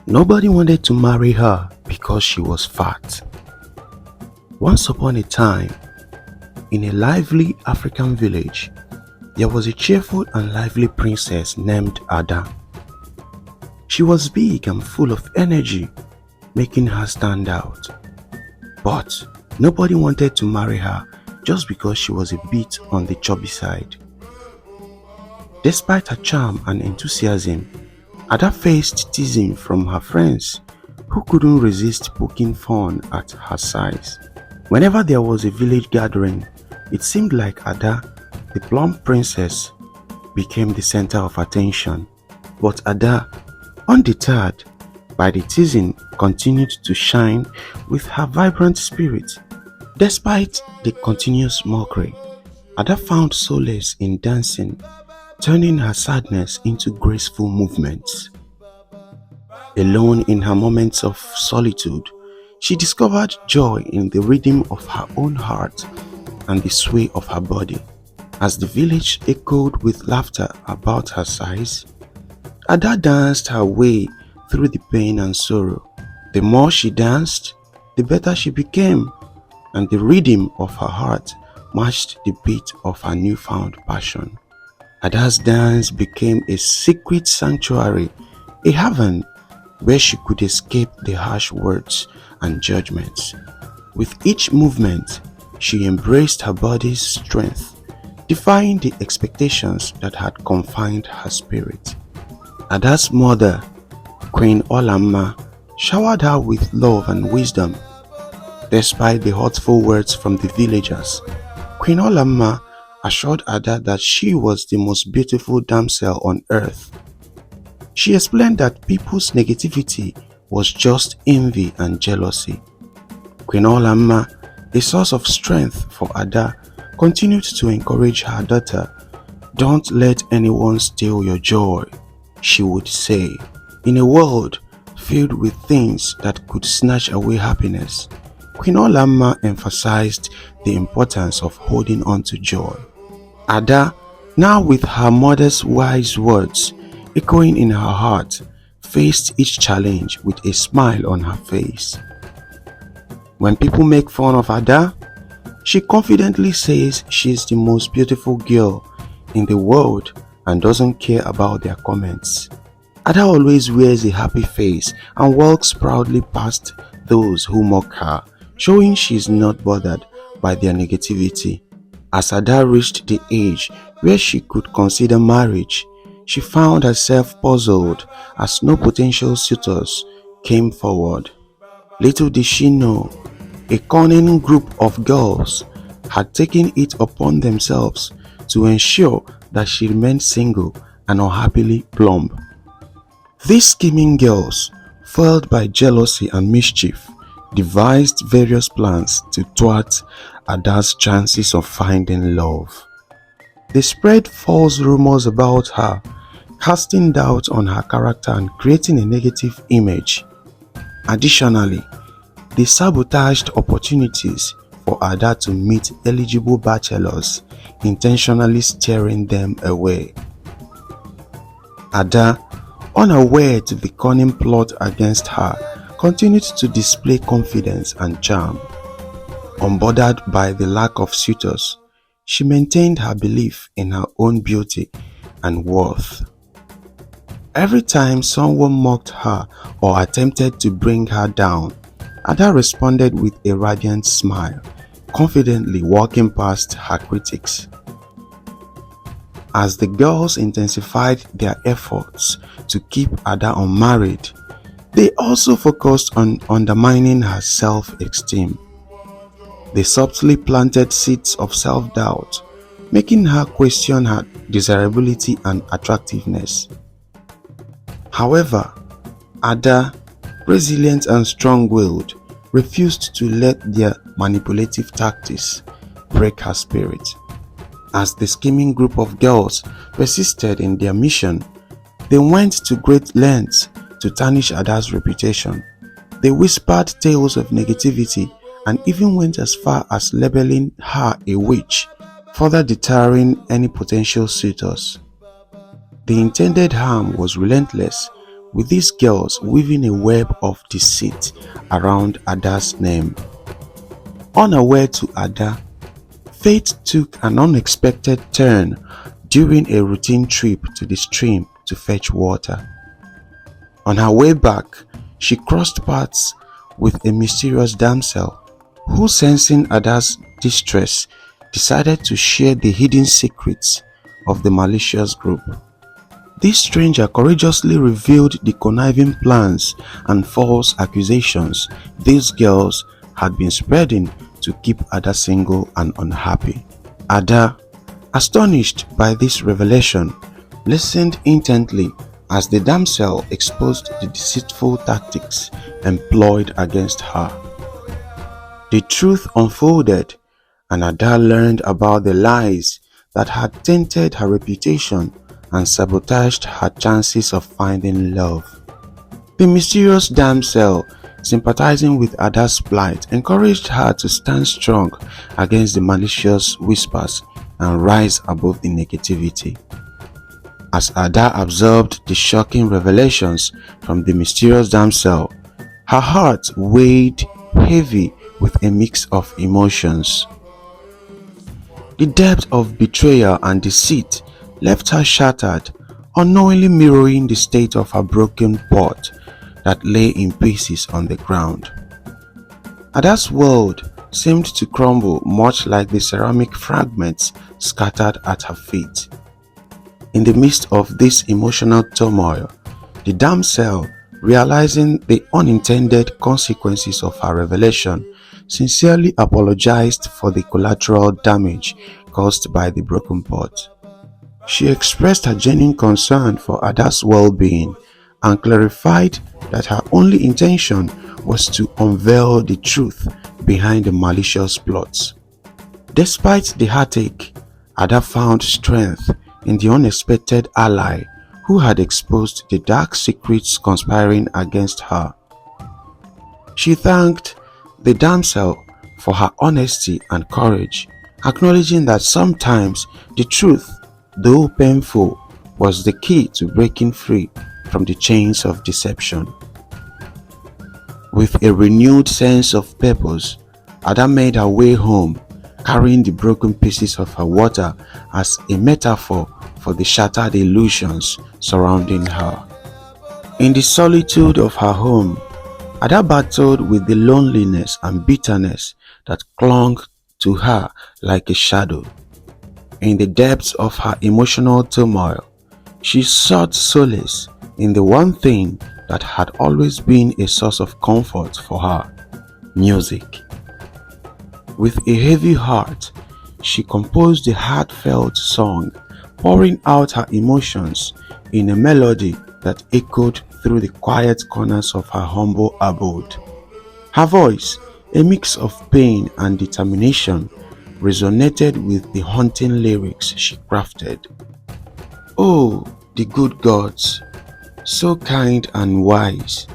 Nobody wanted to marry her because she was fat. Once upon a time, in a lively African village, there was a cheerful and lively princess named Ada. She was big and full of energy, making her stand out. But nobody wanted to marry her just because she was a bit on the chubby side. Despite her charm and enthusiasm, Ada faced teasing from her friends who couldn't resist poking fun at her size. Whenever there was a village gathering, it seemed like Ada, the plump princess, became the center of attention. But Ada, undeterred by the teasing, continued to shine with her vibrant spirit. Despite the continuous mockery, Ada found solace in dancing, turning her sadness into graceful movements. Alone in her moments of solitude, she discovered joy in the rhythm of her own heart and the sway of her body. As the village echoed with laughter about her size, Ada danced her way through the pain and sorrow. The more she danced, the better she became, and the rhythm of her heart matched the beat of her newfound passion. Ada's dance became a secret sanctuary, a haven where she could escape the harsh words and judgments. With each movement, she embraced her body's strength, defying the expectations that had confined her spirit. Ada's mother, Queen Olanma, showered her with love and wisdom. Despite the hurtful words from the villagers, Queen Olanma assured Ada that she was the most beautiful damsel on earth. She explained that people's negativity was just envy and jealousy. Queen Olanma, a source of strength for Ada, continued to encourage her daughter. "Don't let anyone steal your joy," she would say. In a world filled with things that could snatch away happiness, Queen Olanma emphasized the importance of holding on to joy. Ada, now with her mother's wise words echoing in her heart, faced each challenge with a smile on her face. When people make fun of Ada, she confidently says she's the most beautiful girl in the world and doesn't care about their comments. Ada always wears a happy face and walks proudly past those who mock her, showing she's not bothered by their negativity. As Ada reached the age where she could consider marriage, she found herself puzzled as no potential suitors came forward. Little did she know, a cunning group of girls had taken it upon themselves to ensure that she remained single and unhappily plump. These scheming girls, fueled by jealousy and mischief, devised various plans to thwart Ada's chances of finding love. They spread false rumors about her, casting doubt on her character and creating a negative image. Additionally, they sabotaged opportunities for Ada to meet eligible bachelors, intentionally steering them away. Ada, unaware to the cunning plot against her, continued to display confidence and charm. Unbothered by the lack of suitors, she maintained her belief in her own beauty and worth. Every time someone mocked her or attempted to bring her down, Ada responded with a radiant smile, confidently walking past her critics. As the girls intensified their efforts to keep Ada unmarried, they also focused on undermining her self-esteem. They subtly planted seeds of self-doubt, making her question her desirability and attractiveness. However, Ada, resilient and strong-willed, refused to let their manipulative tactics break her spirit. As the scheming group of girls persisted in their mission, they went to great lengths to tarnish Ada's reputation. They whispered tales of negativity and even went as far as labeling her a witch, further deterring any potential suitors. The intended harm was relentless, with these girls weaving a web of deceit around Ada's name. Unaware to Ada, fate took an unexpected turn during a routine trip to the stream to fetch water. On her way back, she crossed paths with a mysterious damsel who, sensing Ada's distress, decided to share the hidden secrets of the malicious group. This stranger courageously revealed the conniving plans and false accusations these girls had been spreading to keep Ada single and unhappy. Ada, astonished by this revelation, listened intently as the damsel exposed the deceitful tactics employed against her. The truth unfolded, and Ada learned about the lies that had tainted her reputation and sabotaged her chances of finding love. The mysterious damsel, sympathizing with Ada's plight, encouraged her to stand strong against the malicious whispers and rise above the negativity. As Ada absorbed the shocking revelations from the mysterious damsel, her heart weighed heavy with a mix of emotions. The depth of betrayal and deceit left her shattered, unknowingly mirroring the state of her broken pot that lay in pieces on the ground. Ada's world seemed to crumble much like the ceramic fragments scattered at her feet. In the midst of this emotional turmoil, the damsel, realizing the unintended consequences of her revelation, sincerely apologized for the collateral damage caused by the broken pot. She expressed her genuine concern for Ada's well-being and clarified that her only intention was to unveil the truth behind the malicious plots. Despite the heartache, Ada found strength in the unexpected ally who had exposed the dark secrets conspiring against her. She thanked the damsel for her honesty and courage, acknowledging that sometimes the truth, though painful, was the key to breaking free from the chains of deception. With a renewed sense of purpose, Ada made her way home, carrying the broken pieces of her water as a metaphor for the shattered illusions surrounding her. In the solitude of her home, Ada battled with the loneliness and bitterness that clung to her like a shadow. In the depths of her emotional turmoil, she sought solace in the one thing that had always been a source of comfort for her: music. With a heavy heart, she composed a heartfelt song, pouring out her emotions in a melody that echoed through the quiet corners of her humble abode. Her voice, a mix of pain and determination, resonated with the haunting lyrics she crafted. Oh, the good gods, so kind and wise,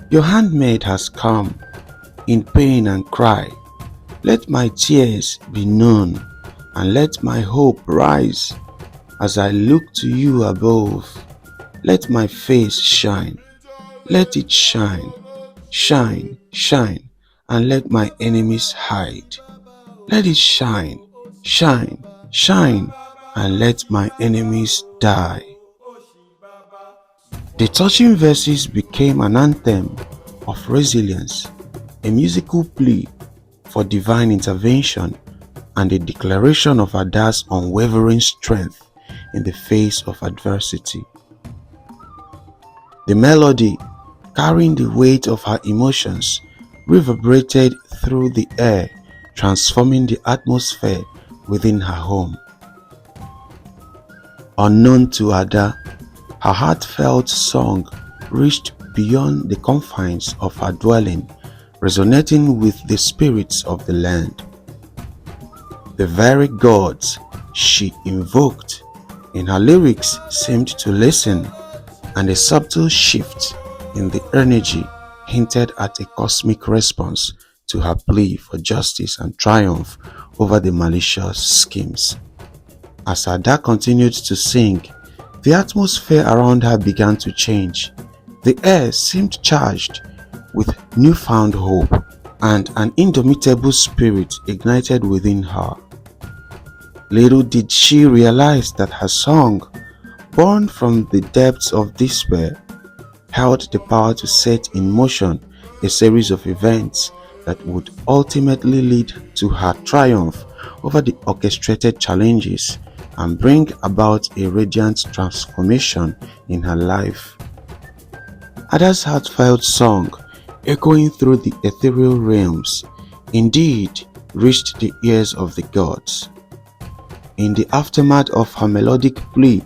your handmaid has come in pain and cry. Let my tears be known, and let my hope rise. As I look to you above, let my face shine. Let it shine, shine, shine, and let my enemies hide. Let it shine, shine, shine, and let my enemies die. The touching verses became an anthem of resilience, a musical plea for divine intervention, and a declaration of Ada's unwavering strength in the face of adversity. The melody, carrying the weight of her emotions, reverberated through the air, transforming the atmosphere within her home. Unknown to Ada, her heartfelt song reached beyond the confines of her dwelling, resonating with the spirits of the land. The very gods she invoked in her lyrics seemed to listen, and a subtle shift in the energy hinted at a cosmic response to her plea for justice and triumph over the malicious schemes. As Ada continued to sing, the atmosphere around her began to change. The air seemed charged with newfound hope, and an indomitable spirit ignited within her. Little did she realize that her song, born from the depths of despair, held the power to set in motion a series of events that would ultimately lead to her triumph over the orchestrated challenges and bring about a radiant transformation in her life. Ada's heartfelt song, echoing through the ethereal realms, indeed reached the ears of the gods. In the aftermath of her melodic plea,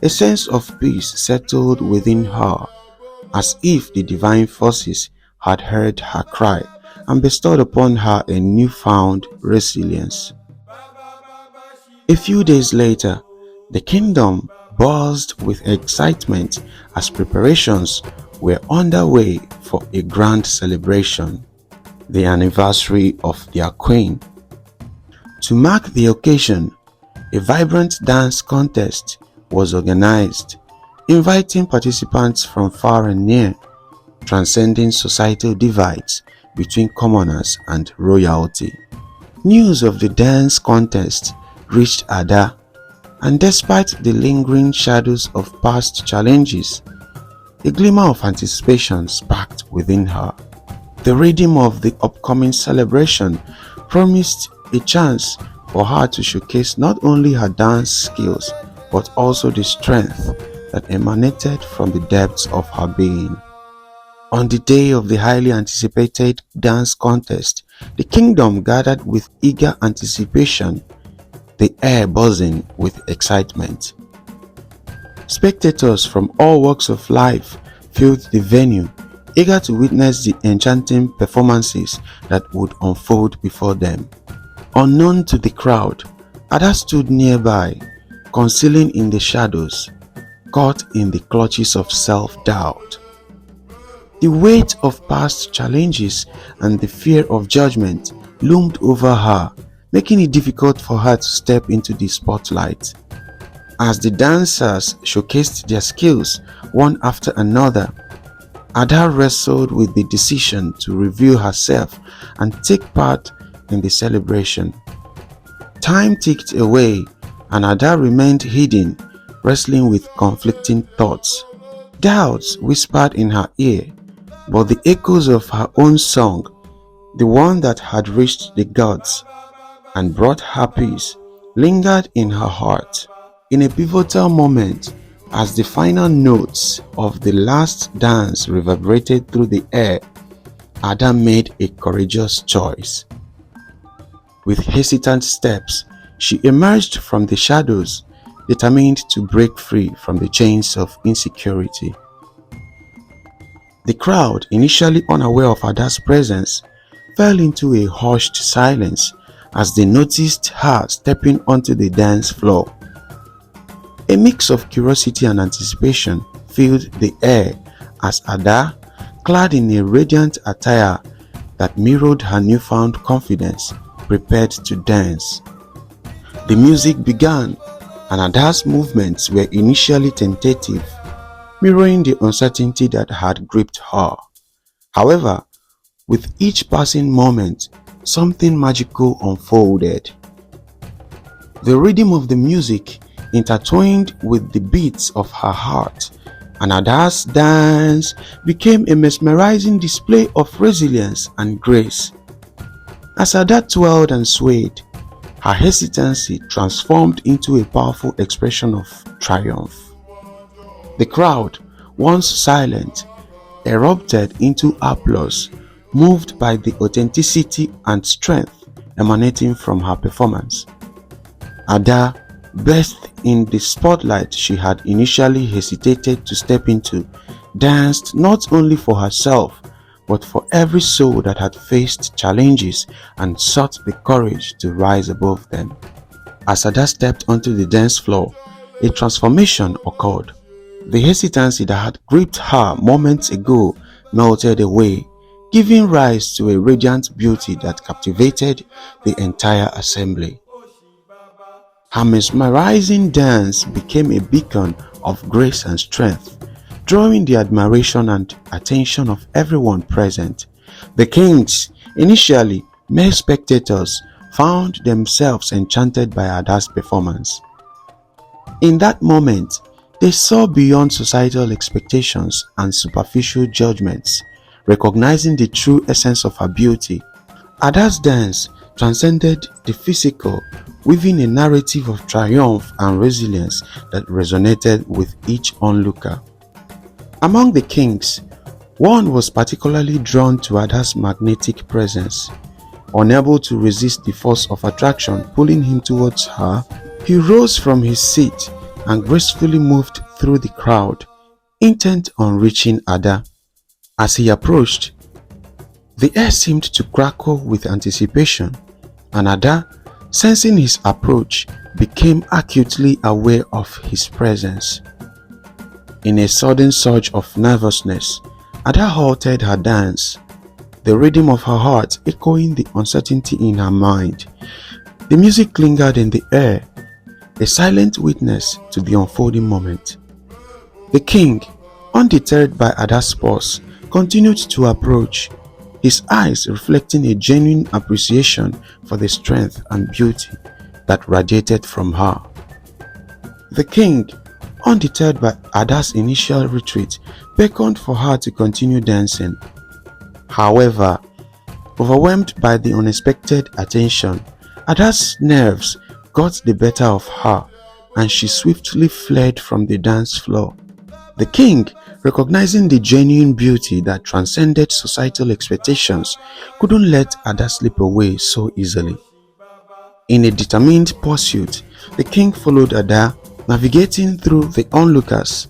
a sense of peace settled within her, as if the divine forces had heard her cry and bestowed upon her a newfound resilience. A few days later, the kingdom buzzed with excitement as preparations were underway for a grand celebration, the anniversary of their queen. To mark the occasion, a vibrant dance contest was organized, inviting participants from far and near, transcending societal divides between commoners and royalty. News of the dance contest reached Ada, and despite the lingering shadows of past challenges, a glimmer of anticipation sparked within her. The rhythm of the upcoming celebration promised a chance for her to showcase not only her dance skills but also the strength that emanated from the depths of her being. On the day of the highly anticipated dance contest, the kingdom gathered with eager anticipation, the air buzzing with excitement. Spectators from all walks of life filled the venue, eager to witness the enchanting performances that would unfold before them. Unknown to the crowd, Ada stood nearby, concealing in the shadows, caught in the clutches of self-doubt. The weight of past challenges and the fear of judgment loomed over her, making it difficult for her to step into the spotlight. As the dancers showcased their skills one after another, Ada wrestled with the decision to reveal herself and take part in the celebration. Time ticked away and Ada remained hidden, wrestling with conflicting thoughts. Doubts whispered in her ear, but the echoes of her own song, the one that had reached the gods and brought her peace, lingered in her heart. In a pivotal moment, as the final notes of the last dance reverberated through the air, Ada made a courageous choice. With hesitant steps, she emerged from the shadows, determined to break free from the chains of insecurity. The crowd, initially unaware of Ada's presence, fell into a hushed silence as they noticed her stepping onto the dance floor. A mix of curiosity and anticipation filled the air as Ada, clad in a radiant attire that mirrored her newfound confidence, prepared to dance. The music began, and Ada's movements were initially tentative, mirroring the uncertainty that had gripped her. However, with each passing moment, something magical unfolded. The rhythm of the music intertwined with the beats of her heart, and Ada's dance became a mesmerizing display of resilience and grace. As Ada twirled and swayed, her hesitancy transformed into a powerful expression of triumph. The crowd, once silent, erupted into applause, moved by the authenticity and strength emanating from her performance. Ada, bathed in the spotlight she had initially hesitated to step into, danced not only for herself but for every soul that had faced challenges and sought the courage to rise above them. As Ada stepped onto the dance floor, a transformation occurred. The hesitancy that had gripped her moments ago melted away, giving rise to a radiant beauty that captivated the entire assembly. Her mesmerizing dance became a beacon of grace and strength, drawing the admiration and attention of everyone present. The kings, initially mere spectators, found themselves enchanted by Ada's performance. In that moment, they saw beyond societal expectations and superficial judgments, recognizing the true essence of her beauty. Ada's dance transcended the physical, weaving a narrative of triumph and resilience that resonated with each onlooker. Among the kings, one was particularly drawn to Ada's magnetic presence. Unable to resist the force of attraction pulling him towards her, he rose from his seat and gracefully moved through the crowd, intent on reaching Ada. As he approached, the air seemed to crackle with anticipation, and Ada, sensing his approach, became acutely aware of his presence. In a sudden surge of nervousness, Ada halted her dance, the rhythm of her heart echoing the uncertainty in her mind. The music lingered in the air, a silent witness to the unfolding moment. The king, undeterred by Ada's pause, continued to approach, his eyes reflecting a genuine appreciation for the strength and beauty that radiated from her. The king, undeterred by Ada's initial retreat, beckoned for her to continue dancing. However, overwhelmed by the unexpected attention, Ada's nerves got the better of her and she swiftly fled from the dance floor. The king, recognizing the genuine beauty that transcended societal expectations, couldn't let Ada slip away so easily. In a determined pursuit, the king followed Ada, navigating through the onlookers.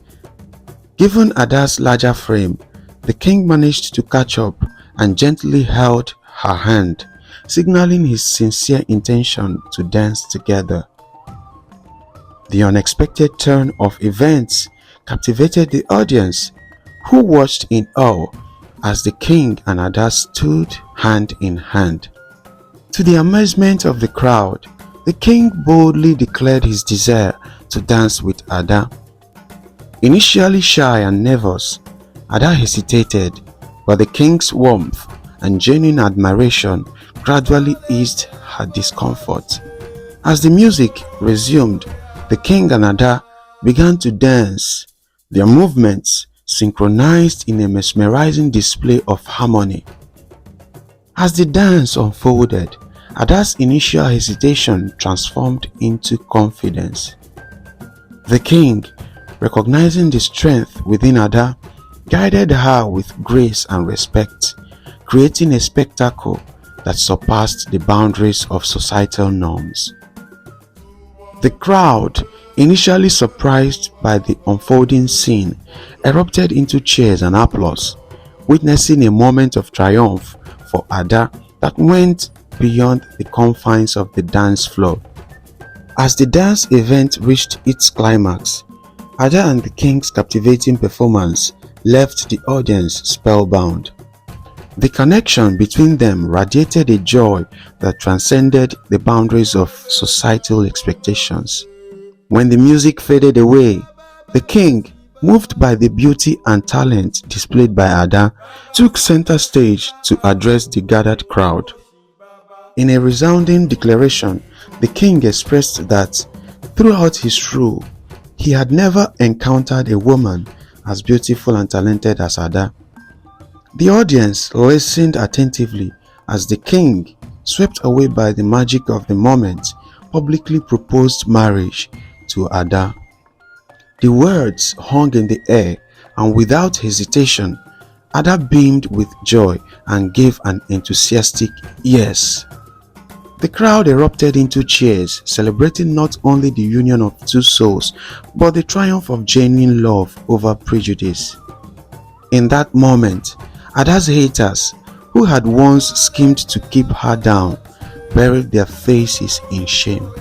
Given Ada's larger frame, the king managed to catch up and gently held her hand, signaling his sincere intention to dance together. The unexpected turn of events captivated the audience, who watched in awe as the king and Ada stood hand in hand. To the amazement of the crowd, the king boldly declared his desire to dance with Ada. Initially shy and nervous, Ada hesitated, but the king's warmth and genuine admiration gradually eased her discomfort. As the music resumed, the king and Ada began to dance, their movements synchronized in a mesmerizing display of harmony. As the dance unfolded, Ada's initial hesitation transformed into confidence. The king, recognizing the strength within Ada, guided her with grace and respect, creating a spectacle that surpassed the boundaries of societal norms. The crowd, initially surprised by the unfolding scene, erupted into cheers and applause, witnessing a moment of triumph for Ada that went beyond the confines of the dance floor. As the dance event reached its climax, Ada and the king's captivating performance left the audience spellbound. The connection between them radiated a joy that transcended the boundaries of societal expectations. When the music faded away, the king, moved by the beauty and talent displayed by Ada, took center stage to address the gathered crowd. In a resounding declaration, the king expressed that throughout his rule, he had never encountered a woman as beautiful and talented as Ada. The audience listened attentively as the king, swept away by the magic of the moment, publicly proposed marriage to Ada. The words hung in the air, and without hesitation, Ada beamed with joy and gave an enthusiastic yes. The crowd erupted into cheers, celebrating not only the union of two souls, but the triumph of genuine love over prejudice. In that moment, Ada's haters, who had once schemed to keep her down, buried their faces in shame.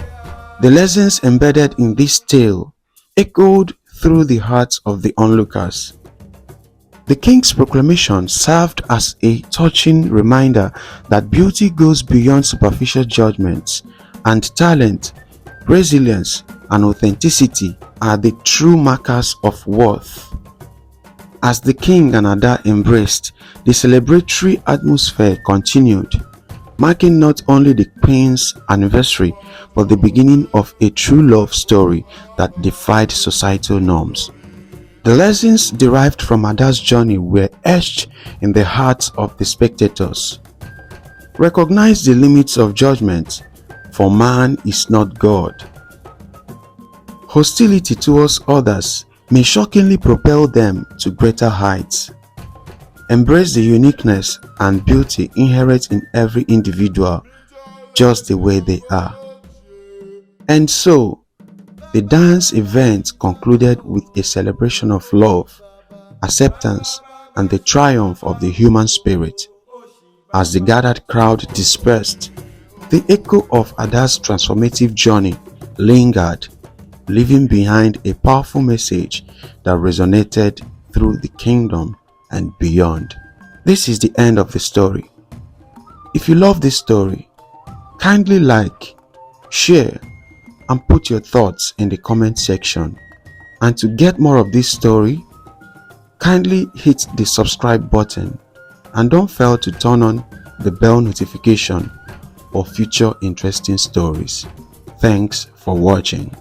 The lessons embedded in this tale echoed through the hearts of the onlookers. The king's proclamation served as a touching reminder that beauty goes beyond superficial judgments, and talent, resilience, and authenticity are the true markers of worth. As the king and Ada embraced, the celebratory atmosphere continued, marking not only the queen's anniversary but the beginning of a true love story that defied societal norms. The lessons derived from Ada's journey were etched in the hearts of the spectators. Recognize the limits of judgment, for man is not God. Hostility towards others may shockingly propel them to greater heights. Embrace the uniqueness and beauty inherent in every individual just the way they are. And so, the dance event concluded with a celebration of love, acceptance, and the triumph of the human spirit. As the gathered crowd dispersed, the echo of Ada's transformative journey lingered, leaving behind a powerful message that resonated through the kingdom and beyond. This is the end of the story. If you love this story, kindly like, share, and put your thoughts in the comment section. And to get more of this story, kindly hit the subscribe button and don't fail to turn on the bell notification for future interesting stories. Thanks for watching.